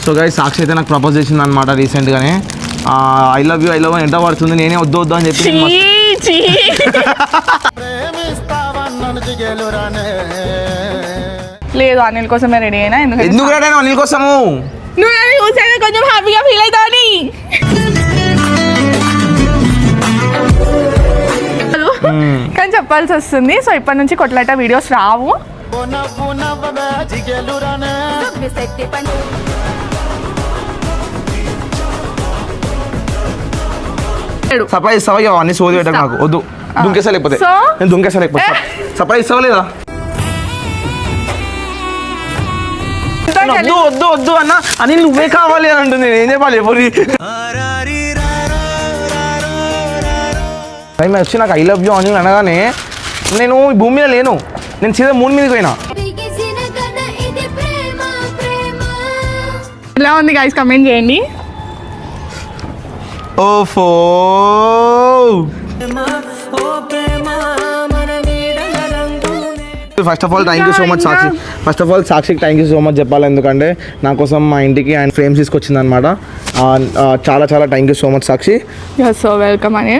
So guys సాక్షి అయితే నాకు propose చేసింది అనమాట రీసెంట్గానే. ఐ లవ్ యూ ఎంత పడుతుంది, నేనే వద్దు వద్దు అని చెప్పి లేదు అనిల్ కోసమే రెడీ అయినా. ఎందుకు రెడీ అయినా అనిల్ కోసము? కొంచెం హ్యాపీగా ఫీల్ అవుతాని. కానీ చెప్పాల్సి వస్తుంది. సో ఇప్పటి నుంచి కొట్లాట వీడియోస్ రావు. సర్ప్రైజ్ ఇస్తావా? అన్ని సోది పెట్టకు నాకు, వద్దు. దుంకేసా లేకపోతే నేను దుంకేసా లేకపోతే సర్ప్రైజ్ ఇస్తావా లేదా? వద్దు వద్దు వద్దు అన్న అని నువ్వే కావాలి అని అంటుంది. నేను ఏం చెప్పాలి ఎప్పుడు టైం వచ్చి నాకు ఐ లవ్ యూ అని అనగానే నేను ఈ భూమి మీద లేను, నేను సీదా మూన్ మీదకి పోయినా. ఎలా ఉంది గైస్ కమెంట్ చేయండి. ఓఫో first of all thank you so much Sakshi. First of all సాక్షికి థ్యాంక్ యూ సో మచ్ చెప్పాలి, ఎందుకంటే నా కోసం మా ఇంటికి ఆయన ఫ్రేమ్స్ తీసుకొచ్చింది అనమాట. చాలా చాలా thank you so much Sakshi. So welcome అని.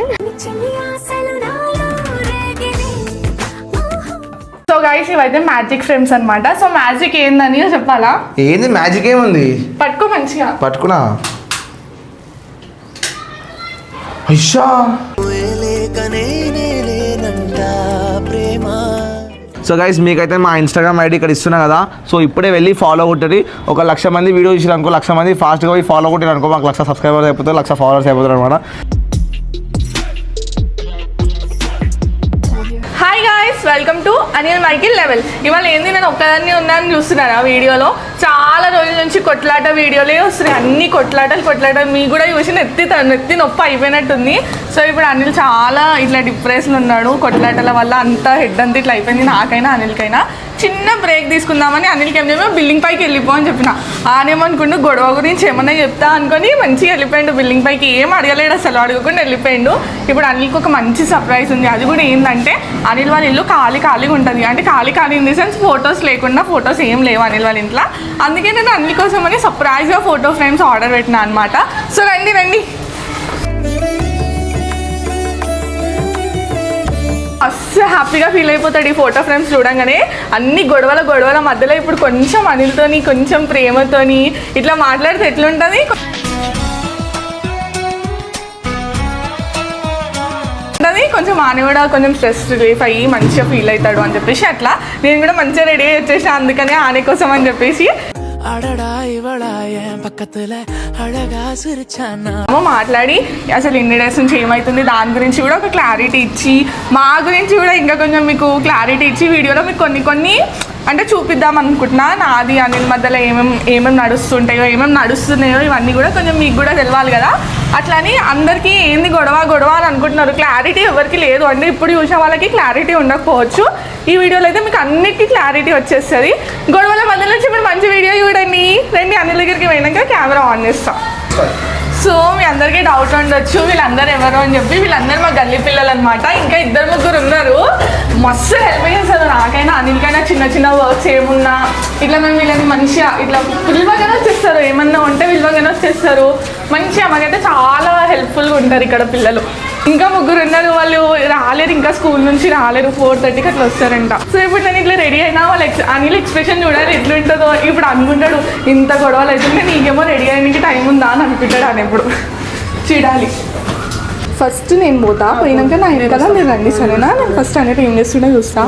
సో గైస్ ఇవైతే మ్యాజిక్ ఫ్రేమ్స్ అనమాట. సో మ్యాజిక్ ఏందని చెప్పాలా? ఏంది మ్యాజిక్? ఏముంది? పట్టుకో మంచిగా. పట్టుకున్నా. అయ్యా సో గైస్ మీకైతే మా ఇన్స్టాగ్రామ్ ఐడి ఇక్కడ ఇస్తున్నా కదా. సో ఇప్పుడే వెళ్ళి ఫాలో కొట్టండి. 1,00,000 మంది వీడియో చూసారు అనుకో, 1,00,000 మంది ఫాస్ట్గా పోయి ఫాలో కొట్టారు అనుకో, మాకు 1,00,000 సబ్స్క్రైబర్స్ అయిపోతారు, 1,00,000 ఫాలోవర్స్ అయిపోతారు అనమాట. Hi guys, welcome to Anil Michael level. ఇవాళ ఏంది, నేను ఒక్కదాన్ని ఉన్నాను చూస్తున్నాను ఆ వీడియోలో. చాలా రోజుల నుంచి కొట్లాట వీడియోలే వస్తున్నాయి, అన్ని కొట్లాటలు. మీకు కూడా చూసి నెత్తి నొప్పి అయిపోయినట్టుంది. సో ఇప్పుడు అనిల్ చాలా ఇట్లా డిప్రెషన్ ఉన్నాడు కొట్లాటల వల్ల. అంతా హెడ్ అంతా ఇట్లా అయిపోయింది, నాకైనా అనిల్కైనా. చిన్న బ్రేక్ తీసుకుందామని అనిల్కి ఏమో బిల్డింగ్ పైకి వెళ్ళిపో అని చెప్పిన. ఆనేమనుకుంటూ గొడవ గురించి ఏమన్నా చెప్తా అనుకొని మంచిగా వెళ్ళిపోయాడు బిల్డింగ్ పైకి. ఏం అడగలేడు అసలు, అడగకుండా వెళ్ళిపోయాడు. ఇప్పుడు అనిల్కి ఒక మంచి సర్ప్రైజ్ ఉంది. అది కూడా ఏంటంటే అనిల్ వాళ్ళ ఇల్లు ఖాళీగా ఉంటుంది. అంటే ఖాళీ ఇన్ ది సెన్స్ ఫొటోస్ లేకుండా, ఫొటోస్ ఏం లేవు అనిల్ వాళ్ళ ఇంట్లో. అందుకే నేను అనిల్ కోసం అని సర్ప్రైజ్గా ఫోటో ఫ్రేమ్స్ ఆర్డర్ పెట్టినా అనమాట. సో రండి మస్తు హ్యాపీగా ఫీల్ అయిపోతాడు ఈ ఫోటో ఫ్రేమ్స్ చూడంగానే. అన్ని గొడవల మధ్యలో ఇప్పుడు కొంచెం అనిల్తోని, కొంచెం ప్రేమతోని ఇట్లా మాట్లాడితే ఎట్లుంటుంది. కొంచెం ఆని కూడా కొంచెం స్ట్రెస్ రిలీఫ్ అయ్యి మంచిగా ఫీల్ అవుతాడు అని చెప్పేసి అట్లా నేను కూడా మంచిగా రెడీ అయ్యి వచ్చేసాను. అందుకనే ఆనే కోసం అని చెప్పేసి మాట్లాడి అసలు ఇన్ని డేస్ నుంచి ఏమవుతుంది దాని గురించి కూడా ఒక క్లారిటీ ఇచ్చి, మా గురించి కూడా ఇంకా కొంచెం మీకు క్లారిటీ ఇచ్చి వీడియోలో మీకు కొన్ని అంటే చూపిద్దాం అనుకుంటున్నా. నాది అనిల్ మధ్యలో ఏమేమి నడుస్తున్నాయో ఇవన్నీ కూడా కొంచెం మీకు కూడా తెలవాలి కదా. అట్లని అందరికీ ఏంది గొడవ అని అనుకుంటున్నారు, క్లారిటీ ఎవరికి లేదు. అంటే ఇప్పుడు చూసే వాళ్ళకి క్లారిటీ ఉండకపోవచ్చు. ఈ వీడియోలో అయితే మీకు అన్నిటికీ క్లారిటీ వచ్చేస్తుంది. గొడవల మధ్య నుంచి ఇప్పుడు మంచి వీడియో చూడండి. రండి అనిల్ దగ్గరికి పోయినాక కెమెరా ఆన్ చేస్తాం. సో మీ అందరికీ డౌట్ ఉండొచ్చు వీళ్ళందరూ ఎవరు అని చెప్పి. వీళ్ళందరూ మా గల్లీ పిల్లలు అనమాట. ఇంకా 2-3 ఉన్నారు. మస్తు హెల్ప్ చేస్తారు నాకైనా అనిల్కైనా. చిన్న వర్క్స్ ఏమున్నా ఇట్లా మేము వీళ్ళని మంచిగా ఇట్లా విలువగానే వచ్చేస్తారు. ఏమన్నా ఉంటే విలువగానే వచ్చేస్తారు మంచిగా. మాకైతే చాలా హెల్ప్ఫుల్గా ఉంటారు ఇక్కడ పిల్లలు. ఇంకా 3 ఉన్నారు, వాళ్ళు రాలేరు, ఇంకా స్కూల్ నుంచి రాలేరు. 4:30కి అట్లా వస్తారంట. సో ఇప్పుడు నేను ఇట్లా రెడీ అయినా వాళ్ళ అనిల్ ఎక్స్ప్రెషన్ చూడాలి ఎట్లుంటుందో. ఇప్పుడు అనుకుంటాడు ఇంత గొడవలు అవుతుంటే నీకేమో రెడీ అయ్యడానికి టైం ఉందా అని అనుకుంటాడు. అని ఎప్పుడు చూడాలి. ఫస్ట్ నేను పోయినాక నా వెనకాల నేను రండి సరేనా. నేను ఫస్ట్ అనేది ఏం చేస్తుండే చూస్తా.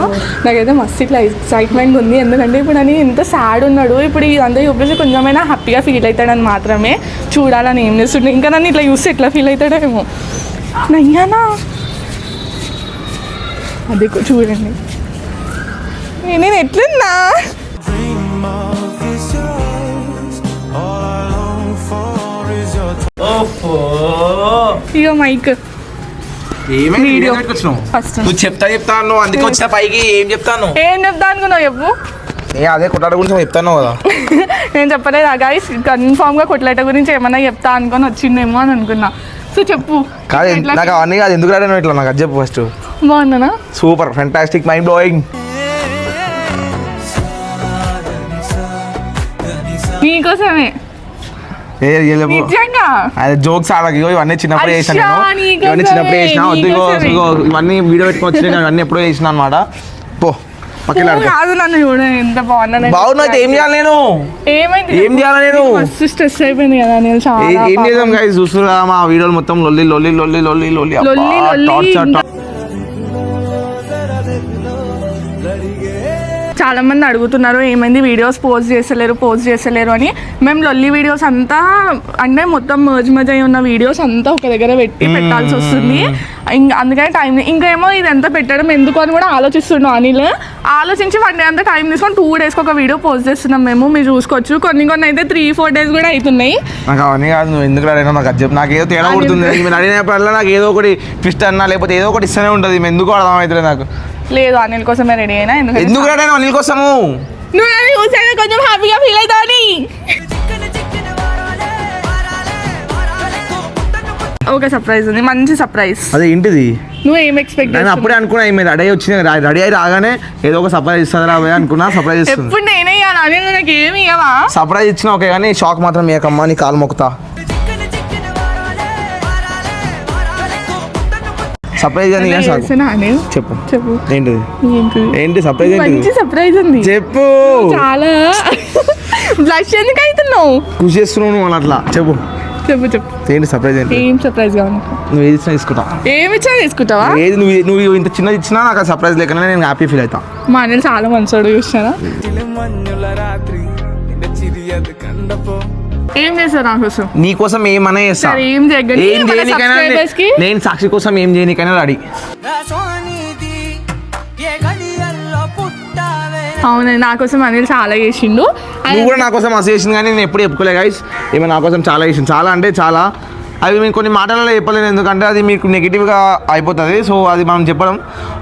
నాకైతే మస్తు ఇట్లా ఎక్సైట్మెంట్ ఉంది. ఎందుకంటే ఇప్పుడు అని ఎంత సాడ్ ఉన్నాడు. ఇప్పుడు ఇదంతా చూపించి కొంచెమైనా హ్యాపీగా ఫీల్ అవుతాడని మాత్రమే చూడాలని ఏం చేస్తుండే. ఇంకా నన్ను ఇట్లా చూస్తే ఎట్లా ఫీల్ అవుతాడో ఏమో. నయ్యానా అది చూడండి నేను ఎట్లున్నా. ఇక మైక్ ఫస్ట్ నువ్వు చెప్తాను అందుకే వచ్చిన పైకి. ఏం చెప్తా అనుకున్నావు చెప్పు. అదే కొట్లాట గురించి చెప్తాను కదా. నేను చెప్పలేదు గైస్, కన్ఫామ్గా కొట్లాట గురించి ఏమన్నా చెప్తా అనుకొని వచ్చిందేమో అని అనుకున్నా. సో చెప్పు. కాదు నాకు అవన్నీ కాదు, ఎందుకు రాను ఇట్లా నాకు అది చెప్పు ఫస్ట్. బాగుందనా? Super, fantastic, mind blowing. మీకోసమే నిజంగా అదే జోక్స్ ఆడకి ఇవన్నీ చిన్నప్పుడు చేసాను అచ్చా, నేను నీకోసమే, ఇవన్నీ చిన్నప్పుడు చేసిన వద్దు నీకోసమే. ఇవన్నీ వీడియో పెట్టుకొని వచ్చిన ఇవన్నీ ఎప్పుడో చేసిన అనమాట పో పక్కన కాదు నన్ను చూడ ఎంత బాగున్నా బాగున్నా అయితే ఏం చేయాలి నేను ఏమైంది ఏం చేయాలి నేను మస్తు స్ట్రెస్ అయిపోయింది కదా నేను చాలా ఏం చేద్దాం గైస్ చూస్తున్నా మా వీడియోలు మొత్తం లొల్లి లొల్లి లొల్లి లొల్లి లొల్లి లొల్లి, లొల్లి. టార్చర్ చాలా మంది అడుగుతున్నారు ఏమైంది వీడియోస్ పోస్ట్ చేస్తలేరు అని మేము లొల్లి వీడియోస్ అంతా అంటే మొత్తం మర్జ్ అయి ఉన్న వీడియోస్ అంతా ఒక దగ్గర పెట్టి పెట్టాల్సి వస్తుంది ఇంకా అందుకని టైం ఇంకా ఏమో ఇదంతా పెట్టడం ఎందుకు అని కూడా ఆలోచిస్తున్నాం అనిల్ ఆలోచించి 1 డే అంతా టైం తీసుకొని 2 డేస్కి ఒక వీడియో పోస్ట్ చేస్తున్నాం మేము మీరు చూసుకోవచ్చు కొన్ని అయితే 3-4 డేస్ కూడా అవుతున్నాయి నాకు అవన్నీ కాదు నువ్వు ఎందుకు అడిగినా నాకు అది చెప్పు నాకు ఏదో తేడా కొడుతుంది మీరు అడిగినప్పుడల్లా నాకు ఏదో ఒకటి ట్విస్ట్ అన్నా లేకపోతే ఏదో ఒకటి ఇస్తూనే ఉంటుంది మేము ఎందుకు అర్థం అవుతుంది నాకు లేదు అనిల్ కోసమే రెడీ అయినా ఎందుకు రెడీ అయినా అనిల్ కోసము నువ్వు నన్ను చూసాక కొంచెం హ్యాపీగా ఫీల్ అవుతావని ఓకే సర్ప్రైజ్ ఉంది మంచి సర్ప్రైజ్ అదే ఏంటిది నువ్వు ఏం ఎక్స్పెక్ట్ నేను అప్పుడే అనుకున్నా ఈమె రెడీ వచ్చింది రెడీ అయి రాగానే ఏదో ఒక సర్ప్రైజ్ ఇస్తుంది రా అనుకున్నా సర్ప్రైజ్ ఇస్తుంది ఎప్పుడు నేనే ఇవ్వాలి అనిల్ నాకు ఏమి ఇవ్వవా సర్ప్రైజ్ ఇచ్చిన ఓకే కానీ షాక్ మాత్రం ఏకమ్మా నీ కాలు మొక్కుతా సర్ప్రైజ్ అని అనిల్ చెప్పు చెప్పు ఏంటిది ఏంటిది ఏంటి సర్ప్రైజ్ మంచి ఏంటి సర్ప్రైజ్ ఉంది చెప్పు చాలా బ్లష్ ఎందుకు అవుతున్నావు ఖుషి చేస్తున్నావు నువ్వు అలా అట్లా చెప్పు చెప్పు చెప్పు ఏంటి సర్ప్రైజ్ ఏంటి ఏం సర్ప్రైజ్ కావాలి నువ్వు ఏది ఇచ్చినా తీసుకుంటా ఏమి ఇచ్చినా తీసుకుంటావా ఏది నువ్వు ఇంత చిన్నది ఇచ్చినా నాకు సర్ప్రైజ్ లేకనే నేను హ్యాపీ ఫీల్ అవుతా మా అనిల్ చాలా మంచోడు చూసినారా ఏం చేస్తారు నా కోసం నీ కోసం ఏమన్నా చేస్తా సరే, ఏం చేయగలి- ఏం మన చేయనీకైనా subscribers కి? నేను సాక్షి కోసం ఏం చేయనీకైనా రెడీ అవునండి నా కోసం అనిల్ చాలా చేసిండు నువ్వు కూడా నా కోసం మస్తు చేసింది కానీ నేను ఎప్పుడు చెప్పుకోలే గైస్ ఈమె నా కోసం చాలా చేసింది చాలా అంటే చాలా అవి మేము కొన్ని మాటలలో చెప్పలేను ఎందుకంటే అది మీకు నెగిటివ్గా అయిపోతుంది సో అది మనం చెప్పడం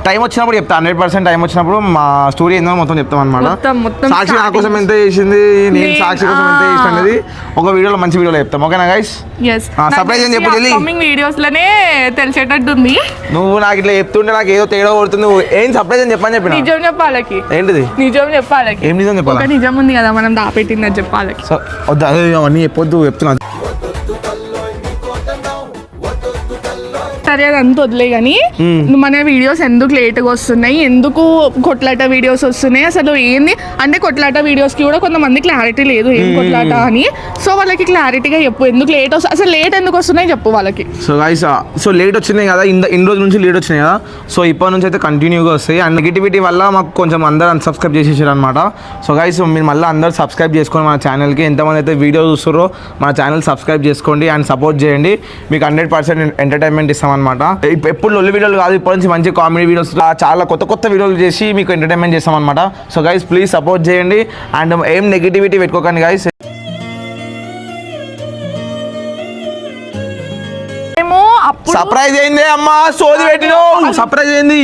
టైం వచ్చినప్పుడు చెప్తా 100% టైం వచ్చినప్పుడు మా స్టోరీ ఏందో మొత్తం చెప్తాం అనమాట మొత్తం సాక్షి నా కోసం ఎంత చేసింది నేను సాక్షి కోసం ఎంత చేసిన అనేది ఒక వీడియోలో మంచి వీడియోలో చెప్తాం ఓకేనా గైస్ surprise అని చెప్పు జల్దీ. కమింగ్ వీడియోస్ లోనే తెలిసేటట్టుంది నువ్వు నాకు ఇట్లా చెప్తుంటే నాకు ఏదో తేడా కొడుతుంది ఏం సర్ప్రైజ్ అని చెప్పని చెప్పిన నిజం చెప్పాలకి ఏంటిది నిజం చెప్పాలకి ఏం నిజం ఒక చెప్పాలా నిజం ఉంది కదా మనం దాపెట్టిందని చెప్పాలకి సో వద్దు అదే అవన్నీ చెప్పొద్దు చెప్తున్నా సరే అదంతా వదిలే కానీ మన వీడియోస్ ఎందుకు లేట్గా వస్తున్నాయి ఎందుకు కొట్లాట వీడియోస్ వస్తున్నాయి అసలు ఏంది అంటే కొట్లాట వీడియోస్కి కూడా కొంతమంది క్లారిటీ లేదు ఏం కొట్లాట అని సో వాళ్ళకి క్లారిటీగా చెప్పు ఎందుకు లేట్ వస్తుంది అసలు లేట్ ఎందుకు వస్తున్నాయి చెప్పు వాళ్ళకి సో గైస్ సో లేట్ వచ్చినాయి కదా ఇన్ని రోజుల నుంచి లేట్ వచ్చినాయి కదా సో ఇప్పటి నుంచి అయితే కంటిన్యూగా వస్తాయి అండ్ నెగిటివిటీ వల్ల మాకు కొంచెం అందరూ అన్సబ్స్క్రైబ్ చేసేసారు అనమాట సో గైస్ మీరు మళ్ళీ అందరూ సబ్స్క్రైబ్ చేసుకోండి మన ఛానల్కి ఎంతమంది అయితే వీడియో చూస్తారో మన ఛానల్ సబ్స్క్రైబ్ చేసుకోండి అండ్ సపోర్ట్ చేయండి మీకు 100% ఎంటర్టైన్మెంట్ ఇస్తామన్నమాట ఎప్పుడు లొల్లి వీడియోలు కాదు ఇప్పటి నుంచి మంచి కామెడీ వీడియోస్ చాలా కొత్త వీడియోలు చేసి మీకు ఎంటర్టైన్మెంట్ చేస్తామన్నమాట సో గైస్ ప్లీజ్ సపోర్ట్ చేయండి అండ్ ఏం నెగిటివిటీ పెట్టుకోకండి గైస్ సర్ప్రైజ్ ఏంది అమ్మా సోది పెట్టినావు సర్ప్రైజ్ ఏంది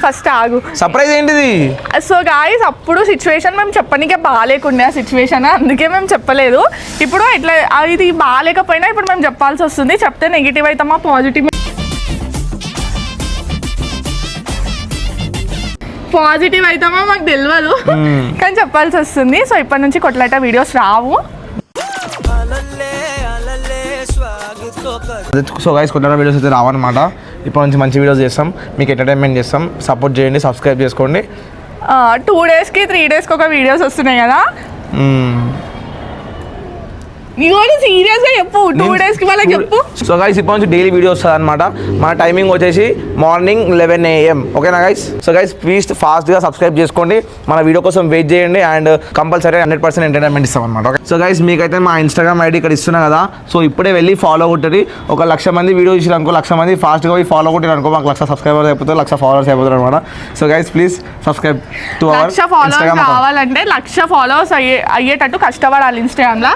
ఫస్ట్ ఆగు సర్ప్రైజ్ ఏంటిది సో గాయస్ అప్పుడు సిచ్యువేషన్ మేము చెప్పనికే బాగాలేకుండే ఆ సిచ్యువేషన్ అందుకే మేము చెప్పలేదు ఇప్పుడు ఇట్లా ఇది బాగాలేకపోయినా ఇప్పుడు మేము చెప్పాల్సి వస్తుంది చెప్తే నెగిటివ్ అవుతామా పాజిటివ్ అవుతామా మాకు తెలియదు కానీ చెప్పాల్సి వస్తుంది సో ఇప్పటి నుంచి కొట్లాట వీడియోస్ రావు సో గైస్ కొత్త వీడియోస్ అయితే రావన్నమాట ఇప్పటి నుంచి మంచి వీడియోస్ చేస్తాం మీకు ఎంటర్టైన్మెంట్ చేస్తాం సపోర్ట్ చేయండి సబ్స్క్రైబ్ చేసుకోండి 2 డేస్కి 3 డేస్కి ఒక వీడియోస్ వస్తున్నాయి కదా ఇవన్నీ సీరియస్గా చెప్పు 2 డేస్కి వాళ్ళకి చెప్పు సో గైస్ ఇప్పటి నుంచి డైలీ వీడియో వస్తుంది అనమాట మన టైమింగ్ వచ్చేసి మార్నింగ్ 11 AM ఓకేనా గైస్ సో గైస్ ప్లీజ్ ఫాస్ట్గా సబ్స్క్రైబ్ చేసుకోండి మన వీడియో కోసం వెయిట్ చేయండి అండ్ కంపల్సరీ 100% ఎంటర్టైన్మెంట్ ఇస్తాం అనమాట ఓకే సో గైస్ మీకైతే మా ఇన్స్టాగ్రామ్ ఐడి ఇక్కడ ఇస్తున్నా కదా సో ఇప్పుడే వెళ్ళి ఫాలో కొట్టండి 1,00,000 మంది వీడియో చూసి అనుకో 1,00,000 మంది ఫాస్ట్గా పోయి ఫాలో కొట్టారు అనుకో మాకు 1,00,000 సబ్స్క్రైబర్స్ అయిపోతారు 1,00,000 ఫాలోవర్స్ అయిపోతారు అనమాట so guys please subscribe to our 1,00,000 followers కావాలంటే 1,00,000 ఫాలోవర్స్ అయ్యేటట్టు కష్టపడాలి ఇన్స్టాగ్రామ్లో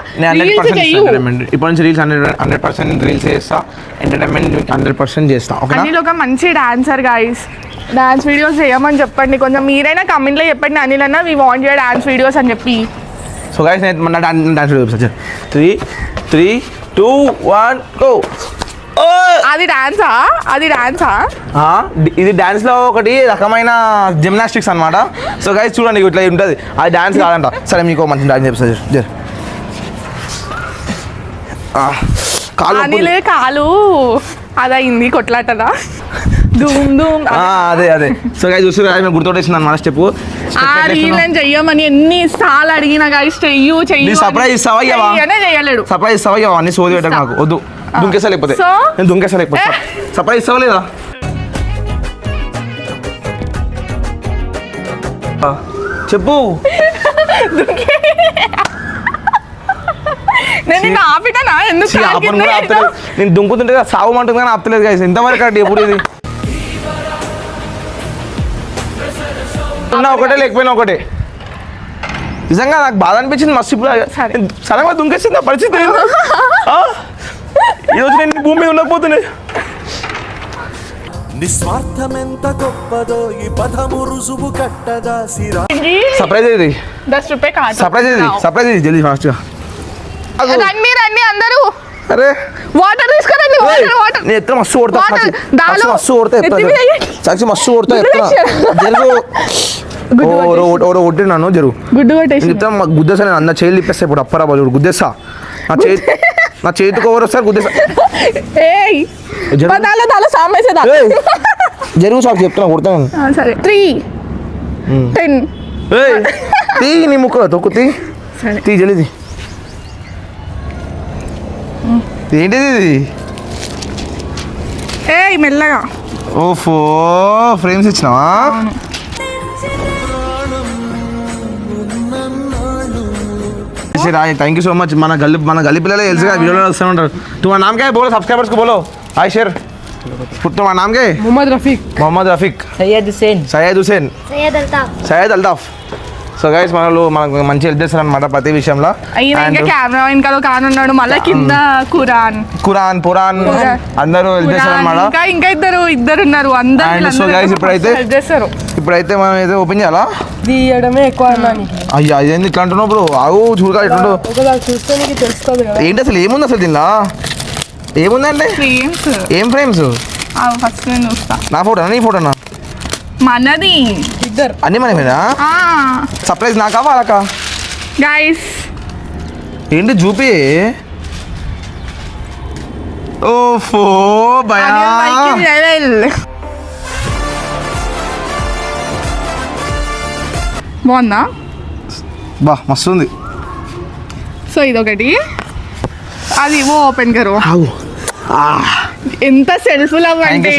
ఇప్పటి నుంచి రీల్స్ 100% రీల్స్ చేస్తా ఎంటర్టైన్మెంట్ 100% చేస్తా ఓకేనా అనిల్ ఒక మంచి డాన్సర్ గైస్ డాన్స్ వీడియోస్ చేయమని చెప్పండి కొంచెం మీరైనా కమెంట్లో చెప్పండి అనిల్ అన్న we want your dance videos అని చెప్పి సో గైస్ నేను మన డాన్స్ వీడియో చూపిస్తాను 3 2 1 గో అది డాన్సా ఇది డాన్స్ లో ఒకటి రకమైన జిమ్నాస్టిక్స్ అనమాట సో గైస్ చూడండి ఇట్లా ఉంటుంది అది డాన్స్ కాదంట సరే మీకు మంచి డాన్స్ చెప్తా కాలు అనిలే కాలు అదయింది కొట్లాటదా ధూమ్ ధూమ్ అదే సో గైస్ చూసి మేము గుర్తొట్టేసింది అన్నమాట స్టెప్ ఆ రీల్ నేను చెయ్యమని ఎన్నిసార్లు అడిగిన గైస్ చెయ్యు సర్ప్రైజ్ ఇస్తావా చేయలేడు సర్ప్రైజ్ ఇస్తావా అన్ని సోది పెట్టాడు నాకు వద్దు దుంకేసా లేకపోతే నేను దుంకేసా లేకపోతే సర్ప్రైజ్ ఇస్తావా లేదా చెప్పు నేను ఆపిటనా ఎందుకు నేను దుంకుతుంటే సాగు అంటుంది కానీ ఆపుతలేదు గైస్ ఎంతవరకు అడ్డు ఎప్పుడు ఇది ఒకటే లేకపోయినా ఒకటే నిజంగా నాకు బాధ అనిపించింది మస్తు ఇప్పుడు సడన్గా దుంకేసింది నా పరిస్థితి ఈరోజు నేను భూమి మీద ఉండకపోతున్నాయి నిస్వార్థమెంత గొప్పదో ఈ పదము రుజువు కట్టదా సిరా సర్ప్రైజ్ ఇది 10 రూపాయ కాదు సర్ప్రైజ్ ఇది జల్దీ ఫాస్ట్ గా రండి అందరూ అరే వాటర్ తీసుకురండి వాటర్ నేను ఎత్తున మస్తు కొడతా మస్తు కొడతా సాక్షి మస్తు కొడతా ఎత్తున జరుగు కొట్టి నన్ను జరుగు గుడ్డు కొట్టేసి గుద్దేసా నేను అన్న చేతులు ఇప్పేస్తా ఇప్పుడు అప్పరా బాజు గుద్దేస్తా నా చేతికి ఎవరు వస్తారు గుద్దేసా జరుగు సాక్షి చెప్తున్నా కొడతాను సరే 3 10 నీ ముక్క తొక్కు తీ జల్ది ఏంటిది ఇది మెల్లగా ఓఫో ఫ్రేమ్స్ ఇచ్చినావా థ్యాంక్ యూ సో మచ్ మన గల్లి పిల్లలే తెలుసుగా వీడియోలో వస్తూ ఉంటారు तुम्हारा नाम क्या है बोलो सब्सक्राइबर्स को बोलो हाय शेर तुम्हारा नाम क्या है मोहम्मद रफीक सैयद हुसैन सैयद अल्ताफ సో గైస్ మనకు మంచి హెల్ప్ చేస్తారు అనమాట ప్రతి విషయంలో కెమెరా ఇంకా కానున్నాడు మళ్ళీ కింద ఖురాన్ పురాన్ అందరూ హెల్ప్ చేస్తారు అనమాట ఇంకా ఇద్దరు ఉన్నారు అందరూ సో గైస్ ఇప్పుడైతే మనం ఏదో ఓపెన్ చేయాలా తీయడమే ఎక్కువ అయ్యా ఇదేంది ఇట్లా అంటున్నావు బ్రో ఆగు చూడగా ఇట్లా ఏంటి అసలు ఏముంది అసలు దీనిలో ఏముందండి ఏం ఫ్రేమ్స్ ఫస్ట్ చూస్తా నా ఫోటోనా నీ ఫోటోనా మనది ఇద్దరు అన్ని మనమేనా సర్ప్రైజ్ నాకా వాళ్ళకా గైస్ ఏంటి చూపి ఓఫో భయా బాగుందా బా మస్తు ఉంది సో ఇదొకటి అది ఓపెన్ కరు ఆగు ఎంత సెల్ఫ్ లవ్ అంటే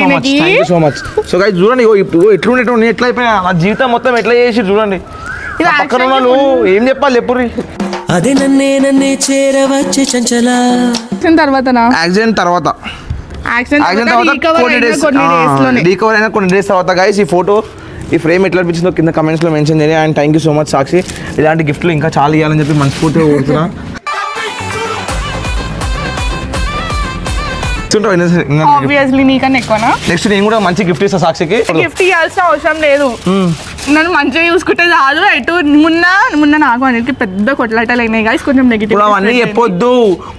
సో మచ్ సో గైస్ చూడండి ఎట్లుండే ఎట్లా అయిపోయినా నా జీవితం మొత్తం ఎట్లా చేసి చూడండి పక్కన వాళ్ళు ఏం చెప్పాలి ఎప్పుడు అదే నన్నే చేరవచ్చే చంచలా యాక్సిడెంట్ తర్వాత రీకవర్ అయినా కొన్ని డేస్ తర్వాత గైస్ ఈ ఫోటో ఈ ఫ్రేమ్ ఎట్లా అనిపించిందో కింద కమెంట్స్లో మెన్షన్ చేయండి and thank you so much Sakshi ఇలాంటి గిఫ్ట్లు ఇంకా చాలా ఇవ్వాలని చెప్పి మనస్ఫూర్తిగా కోరుతున్నా ఆబ్వియస్లీ నీకన్నా ఎక్కువనా నెక్స్ట్ నేను కూడా మంచి గిఫ్ట్ ఇస్తా సాక్షికి గిఫ్ట్ ఇవ్వాల్సిన అవసరం లేదు నన్ను మంచిగా చూసుకుంటే చాలు ఎటు మొన్న నాకు అనేది పెద్ద కొట్లాటలు అయినాయి గైస్ కొంచెం నెగిటివ్ అవన్నీ చెప్పొద్దు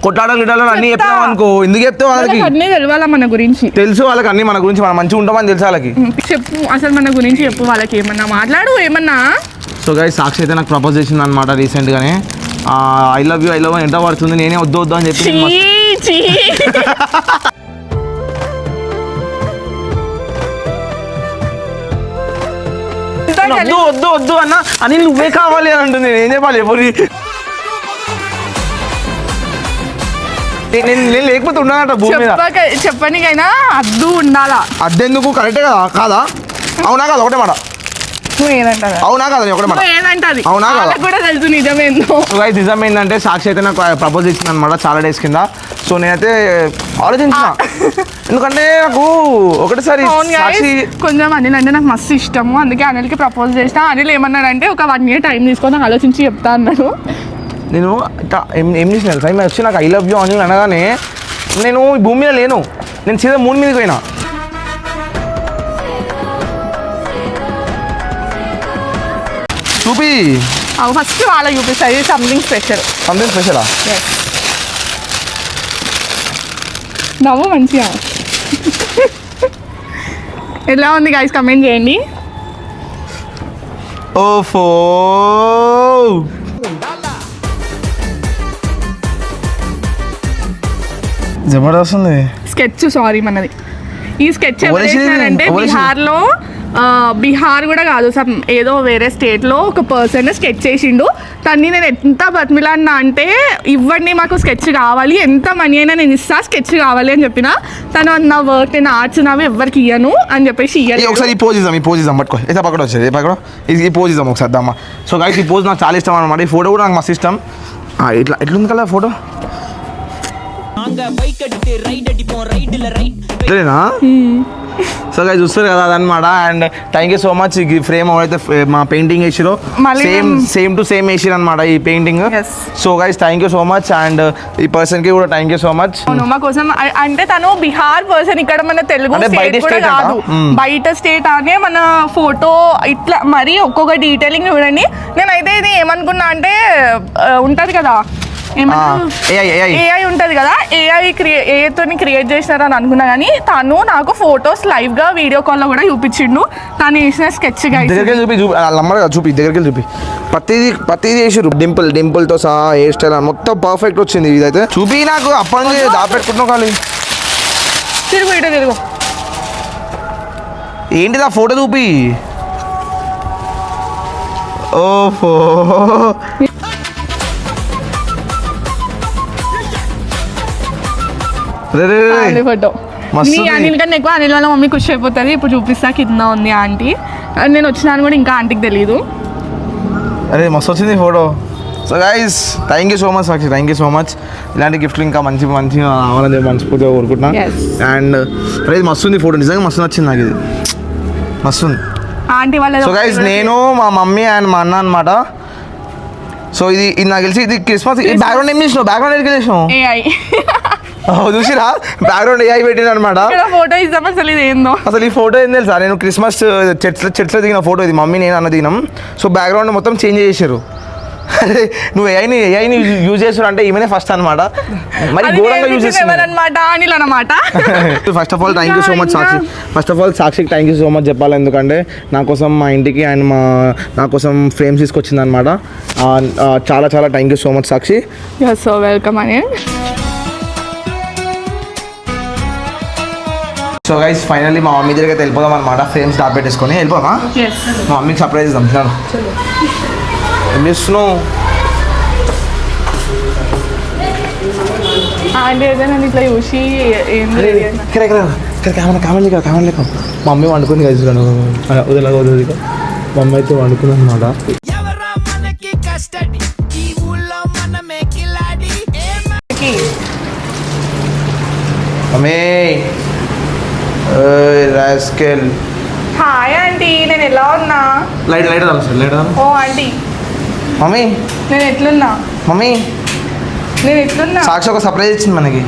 కొట్లాటలు అన్ని చెప్పావు అనుకో ఎందుకు చెప్తే వాళ్ళకి అన్నీ తెలియాలా మన గురించి తెలుసు వాళ్ళకి అన్ని మన గురించి మనం మంచిగా ఉంటామని తెలుసు వాళ్ళకి చెప్పు అసలు మన గురించి చెప్పు వాళ్ళకి ఏమన్నా మాట్లాడు ఏమన్నా సో గైస్ సాక్షి అయితే నాకు ప్రపోజ్ చేసింది అనమాట రీసెంట్గానే ఐ లవ్ యూ ఎంత పడుతుంది నేనే వద్దు అని చెప్పి వద్దు అన్న అని నువ్వే కావాలి అని అంటుంది నేనేం చెప్పాలి ఎవరి నేను లేకపోతే ఉన్నానట భూమి మీద చెప్పనికైనా అద్దు ఉండాలా అద్దెందుకు కరెక్టే కదా కాదా అవునా కదా ఒకటే మాట అవునా కదా ఒకటే మాట అవునా కదా కూడా తెలుసు నిజమేందో నిజం ఏంటంటే సాక్షి అయితే నాకు ప్రపోజ్ ఇచ్చింది అనమాట చాలా డేస్ కింద సో నేనైతే ఆలోచించిన ఎందుకంటే నాకు ఒకటిసారి కొంచెం అనిల్ అంటే నాకు మస్తు ఇష్టము అందుకే అనిల్కి ప్రపోజ్ చేసిన అనిల్ ఏమన్నాడంటే ఒక 1 year టైం తీసుకొని ఆలోచించి చెప్తా అన్నాడు నేను ఏం చేసిన టైం వచ్చి నాకు ఐ లవ్ యూ అని అనగానే నేను భూమి మీద లేను నేను సీదా మూన్ మీదకి పోయినా చూపి ఫస్ట్ వాళ్ళ చూపిస్తాయి సంథింగ్ స్పెషలా నవ్వు మంచిగా ఎలా ఉంది గైస్ కమెంట్ చేయండి ఓఫో జబర్దస్త్ ఉంది. స్కెచ్ సారీ మనది. ఈ స్కెచ్ ఎవరు వేసింది? అంటే ఎవరు వేసింది? బీహార్లో బీహార్ కూడా కాదు సమ్ ఏదో వేరే స్టేట్లో ఒక పర్సన్ స్కెచ్ చేసిండు. తన్ని నేను ఎంత బతిమిలాడినా అంటే ఇవ్వండి మాకు స్కెచ్ కావాలి, ఎంత మనీ అయినా నేను ఇస్తా, స్కెచ్ కావాలి అని చెప్పిన. తను నా వర్క్ నేను ఆర్ట్స్ నావి ఎవరికి ఇయ్యను అని చెప్పేసి ఏ, ఒకసారి ఈ పోజ్ ఇద్దాం పట్టుకో. ఏ పక్కన వచ్చేది పక్కన ఈ పోజ్ ఇద్దాం ఒకసారి దమ్మా. సో గైస్ ఈ పోజ్ నాకు చాలా ఇష్టం అనమాట. ఈ ఫోటో కూడా నాకు మస్తు ఇష్టం. ఎట్లుంది కదా ఫోటో ఇదేనా? సో గైస్ చూస్తారు కదా అదనమాట. And thank you so much. ఈ ఫ్రేమ్ ఎవరైతే మా పెయింటింగ్ వేసిరో మళ్ళీ సేమ్ టు సేమ్ వేసిరు అనమాట ఈ painting. Yes. So guys thank you so much. And ఈ పర్సన్కి కూడా థ్యాంక్ యూ సో మచ్. అవును మా కోసం అంటే తను బీహార్ పర్సన్, ఇక్కడ మన తెలుగు అంటే స్టేట్ బయట కూడా state కాదు, అంట? బయట స్టేట్ అనే మన ఫోటో ఇట్లా మరి ఒక్కొక్క డీటెయిలింగ్ చూడండి. నేనైతే ఇది ఏమనుకున్నా అంటే ఉంటది కదా ఏఐ ఉంటది కదా, ఏఐతోని క్రియేట్ చేసినారని అనుకున్నా. కానీ తను నాకు ఫొటోస్ లైవ్ గా వీడియో కాల్ లో కూడా చూపించిండు. తను వేసిన స్కెచ్ దగ్గరికి చూపి చూపి దగ్గరికి చూపి ప్రతిదీ వేసిరు. డింపుల్ తో సహా హెయిర్ స్టైల్ మొత్తం పర్ఫెక్ట్ వచ్చింది. ఇదైతే చూపి నాకు అప్పటి నుంచి దాపెట్టుకుంటున్నావు ఖాళీ. తిరుగు ఇటు తిరుగు. ఏంటిది ఆ ఫోటో చూపి. ఓహో ఫోటో మస్తు నీ అనిల్ కన్నా ఎక్కువ అనిల్ వాళ్ళ మమ్మీ ఖుషి అయిపోతుంది. ఇప్పుడు చూపిస్తా కింద ఉంది ఆంటీ. నేను వచ్చినాను కూడా ఇంకా ఆంటీకి తెలియదు. అరే మస్తు వచ్చింది photo. So guys thank you so much Sakshi, thank you so much. ఇలాంటి గిఫ్ట్లు ఇంకా మంచిగా రావాలని మనస్ఫూర్తిగా కోరుకుంటున్నా. అండ్ అరే ఇది మస్తు ఉంది ఫోటో, నిజంగా మస్తు నచ్చింది నాకు. ఇది మస్తు ఉంది ఆంటీ వాళ్ళ. సో గైస్ నేను మా మమ్మీ అండ్ మా అన్న అనమాట. సో ఇది నాకు తెలిసి ఇది క్రిస్మస్. బ్యాక్గ్రౌండ్ ఏం చేసినావు? బ్యాక్గ్రౌండ్ ఎక్కడికి చేసినావు? ఏఐ చూసిరా బ్యాక్గ్రౌండ్ ఏఐ పెట్టిన అనమాట. ఫోటో ఇద్దాం అసలు ఇది ఏందో. అసలు ఈ ఫోటో ఏం తెలుసా, నేను క్రిస్మస్ చర్చ్లో దిగిన ఫోటో ఇది. మమ్మీ నేను అన్న దిగినాం. సో బ్యాక్గ్రౌండ్ మొత్తం చేంజ్ చేసారు. నువ్వు ఏఐని యూజ్ చేసారు అంటే ఈమెనే ఫస్ట్ అనమాట. మరి ఘోరంగా యూజ్ చేస్తున్నారు అనమాట అనిల్ అనమాట. First of all thank you so much Sakshi. First of all సాక్షికి థ్యాంక్ యూ సో మచ్ చెప్పాలి. ఎందుకంటే నా కోసం మా ఇంటికి అండ్ నా కోసం ఫ్రేమ్స్ తీసుకొచ్చింది అనమాట. చాలా చాలా thank you so much Sakshi. So welcome Anil. So guys finally మా మమ్మీ దగ్గరికి వెళ్ళిపోదాం అనమాట. ఫ్రేమ్స్ దాపెట్టేసుకొని వెళ్ళిపోమా. మా మమ్మీకి సర్ప్రైజ్ ఇద్దాం. చాలు ఏం చేస్తున్నావు? ఆంటీ అయితే నన్ను ఇట్లా చూసి కావాలి లేక మా మమ్మీ వండుకుంది కదా వదిలేక. మా అమ్మ అయితే వండుకుంది అనమాట. Mummy rascal. హాయ్ ఆంటీ, నేను ఎలా ఉన్నా? లైట్ ఓ ఆంటీ మమ్మీ నేను ఎట్లున్నా? మమ్మీ నేను ఎట్లున్నా? సాక్షి ఒక సర్ప్రైజ్ ఇచ్చింది మనకి.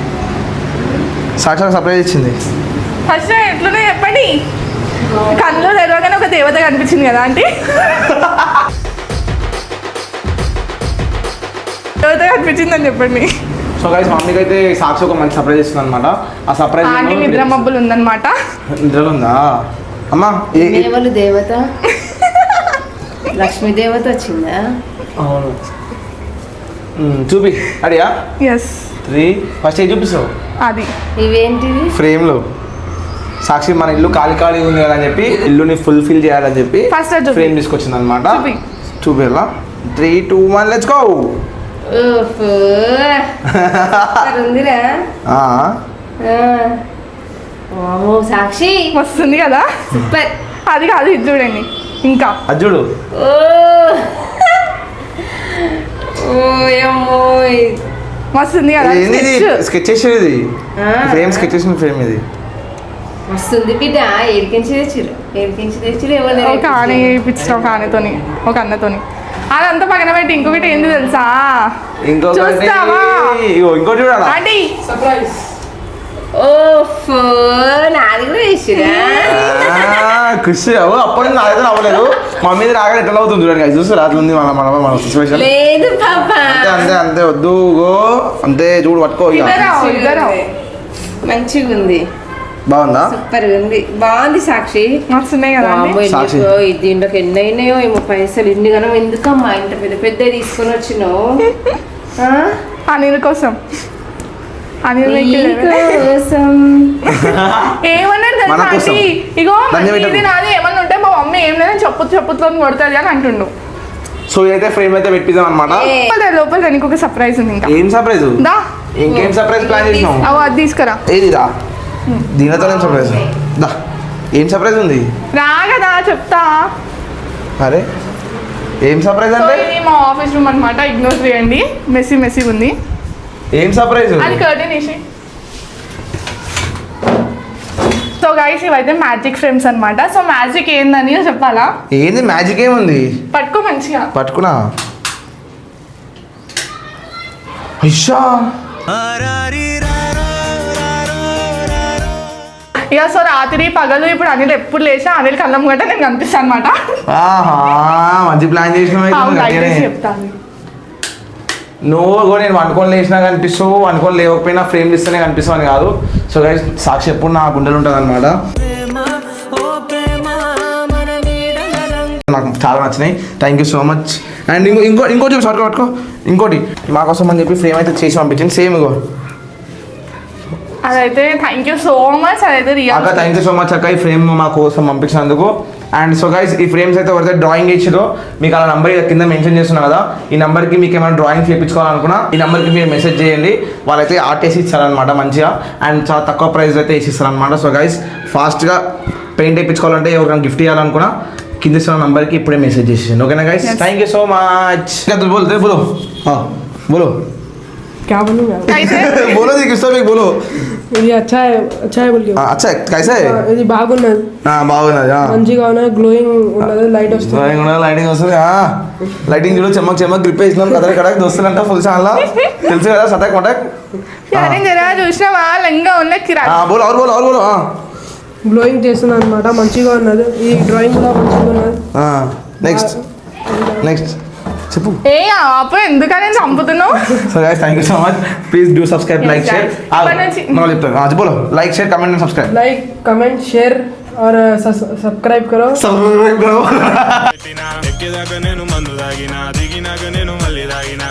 సాక్షి ఒక సర్ప్రైజ్ ఇచ్చింది. ఫస్ట్ ఎట్లున్నా చెప్పండి. కళ్ళు తెరవగానే ఒక దేవత కనిపించింది కదా ఆంటీ. దేవత కనిపించిందని చెప్పండి. సో గైస్ మమ్మీకి అయితే సాక్షి ఒక మంచి సర్ప్రైజ్ ఇస్తుంది అనమాట. ఆ సర్ప్రైజ్ ఆంటీ నిద్ర మబ్బులు ఉందన్నమాట. నిద్రలో ఉందా అమ్మా? ఎవరు దేవత? లక్ష్మీ దేవత వచ్చిందా? అవును. చూపి అడియా. ఎస్ 3 ఫస్ట్ ఏం చూపిస్తావు? అది ఇవేంటివి? ఫ్రేమ్లో సాక్షి మన ఇల్లు ఖాళీ ఉంది కదా అని చెప్పి ఇల్లుని ఫుల్ఫిల్ చేయాలని చెప్పి First అది చూపి. ఫ్రేమ్ తీసుకొచ్చింది అనమాట. చూపి. చూపిలా 3, 2, 1 లెట్స్ గో. ఓహో ఉందిరా. ఓ సాక్షి వస్తుంది కదా. సూపర్. అది కాదు ఇది చూడండి ఇంకా. అది చూడు. ఓ ఓయమ్మో వస్తుంది కదా స్కెచ్ చేసేది. ఫ్రేమ్ స్కెచ్ చేసిన ఫ్రేమ్ ఇది. వస్తుంది బిడ్డ. ఏడికించి తెచ్చిరు ఎవరు? ఒక ఆన ఇప్పించినాం ఒక ఆనతోని, ఒక అన్నతోని. అదంతా పక్కన పెట్టి ఇంకొకటి ఏంది తెలుసా? చూస్తావా? ఇంకోటి చూడాలా? ఆంటీ ఓఫో నాది కూడా వేసిరా. ఖుషి అప్పటి నా దగ్గర అవ్వలేదు. మా మీద రాగానే ఎట్లా అవుతుంది చూడండి. చూస్తారు అట్లా ఉంది మన సిచ్యువేషన్. లేదు పాపా. అంతే వద్దు అంతే చూడు పట్టుకో. మంచిగా ఉంది. బాగుందా? సూపర్ ఉంది. బాగుంది సాక్షి. వస్తున్నాయి కదా సాక్షి. దీంట్లోకి ఎన్ని అయినాయో ఏమో పైసలు. ఇన్ని కనం ఎందుకమ్మా ఇంత పెద్ద తీసుకొని వచ్చినావు? అనిల్ కోసం. అనిల్ నీకోసం. ఏమన్నాడు మన తెలుసా కోసం. ఆంటీ? ఇగో ధన్యవాదాలు. ఇది నాది ఏమన్నా ఉంటే మా మమ్మీ ఏం లేదని చెప్పుతో కొడుతుంది అని అంటుండు. సో ఇదైతే ఫ్రేమ్ అయితే పెట్టిద్దాం అనమాట. లోపల దానికి ఒక సర్ప్రైజ్ ఉంది ఇంకా. ఏం సర్ప్రైజ్? దా ఇంకేం సర్ప్రైజ్ ప్లాన్ చేసినావు? అవు అది తీసుకురా. ఏదిరా దీనితో ఏం సర్ప్రైజ్? దా ఏం సర్ప్రైజ్ ఉంది? రాగదా చెప్తా. అరే ఏం సర్ప్రైజ్ సో అంటే? ఇది మా ఆఫీస్ రూమ్ అనమాట, ఇగ్నోర్ చేయండి, మెస్సీ ఉంది. ఏం సర్ప్రైజ్? అది కర్టెన్ వేసి. సో గైస్ ఇవైతే మ్యాజిక్ ఫ్రేమ్స్ అన్నమాట. సో మ్యాజిక్ ఏందని చెప్పాలా? ఏంది మ్యాజిక్ ఏముంది? పట్టుకో మంచిగా. పట్టుకున్నా. ఇషా ఇక సో రాత్రి పగలు ఇప్పుడు అనిల్ ఎప్పుడు లేచా అనిల్ కళ్ళం గట్ట నేను కనిపిస్తాను అనమాట. ఆహా మంచి ప్లాన్ చేసిన చెప్తాను. నువ్వు కూడా నేను అనుకోని లేచినా కనిపిస్తావు, అనుకోని లేకపోయినా ఫ్రేమ్ ఇస్తేనే కనిపిస్తావు అని కాదు. సో గైస్ సాక్షి ఎప్పుడు నా గుండెలు ఉంటుంది అనమాట. నాకు చాలా నచ్చినాయి. Thank you so much. And ఇంకోటి షార్ట్ పట్టుకో. ఇంకోటి మా కోసం అని చెప్పి ఫ్రేమ్ అయితే చేసి పంపించింది సేమ్. ఇగో అదైతే థ్యాంక్ యూ సో మచ్. అదైతే అక్క real thank you so much అక్క ఈ ఫ్రేమ్ మా కోసం పంపించినందుకు. అండ్ సో గైస్ ఈ ఫ్రేమ్స్ అయితే ఎవరైతే డ్రాయింగ్ ఇచ్చారో మీకు అలా నెంబర్ కింద మెన్షన్ చేస్తున్నా కదా, ఈ నెంబర్కి మీకు ఏమైనా డ్రాయింగ్ చేయించుకోవాలనుకున్నా ఈ నెంబర్కి మీరు మెసేజ్ చేయండి. వాళ్ళైతే ఆర్ట్ వేసి ఇస్తారనమాట మంచిగా. అండ్ చాలా తక్కువ ప్రైస్ అయితే వేసి ఇస్తారనమాట. సో గైస్ ఫాస్ట్గా పెయింట్ వేయించుకోవాలంటే ఎవరికైనా గిఫ్ట్ ఇవ్వాలనుకున్నా కింద ఇస్తున్న నెంబర్కి ఇప్పుడే మెసేజ్ చేసేయండి. ఓకేనా guys? Thank you so much. బోలో బోలో బోలో क्या बोलूँगा बोलो जी किस तरह बोलो. ఇది अच्छा है बोल के अच्छा कैसा है? ఇది బాగున్నది, బాగున్నది. మంచిగా ఉన్నది, గ్లోయింగ్ ఉన్నది, లైట్ వస్తుంది. లైటింగ్ వస్తుంది. లైటింగ్ చూడు చెమ్మక్ గ్రిప్ వేసినాం కదా ఇక్కడ దోస్తులంట ఫుల్ ఛానల్ తెలుసు కదా సటాక్ మటాక్. జరా చూసినావా లంగా ఉన్న కిరా. బోలో और बोलो. గ్లోయింగ్ చేస్తుంది అనమాట, మంచిగా ఉన్నది. ఈ డ్రాయింగ్ కూడా మంచిగా ఉన్నది. నెక్స్ట్ చెప్పు. ఏ అప్పుడు ఎందుకని చంపుతున్నావు? So guys thank you so much. Please do subscribe, Yes, like, share. guys. ఇప్పటి నుంచి- మనం చెప్తాను బోలో like share comment and subscribe. Like comment share और सब्सक्राइब करो. సబ్స్క్రైబ్ కరో. ఎక్కిదాకా నేను మందు తాగినా దిగినాక నేను మళ్ళీ తాగినా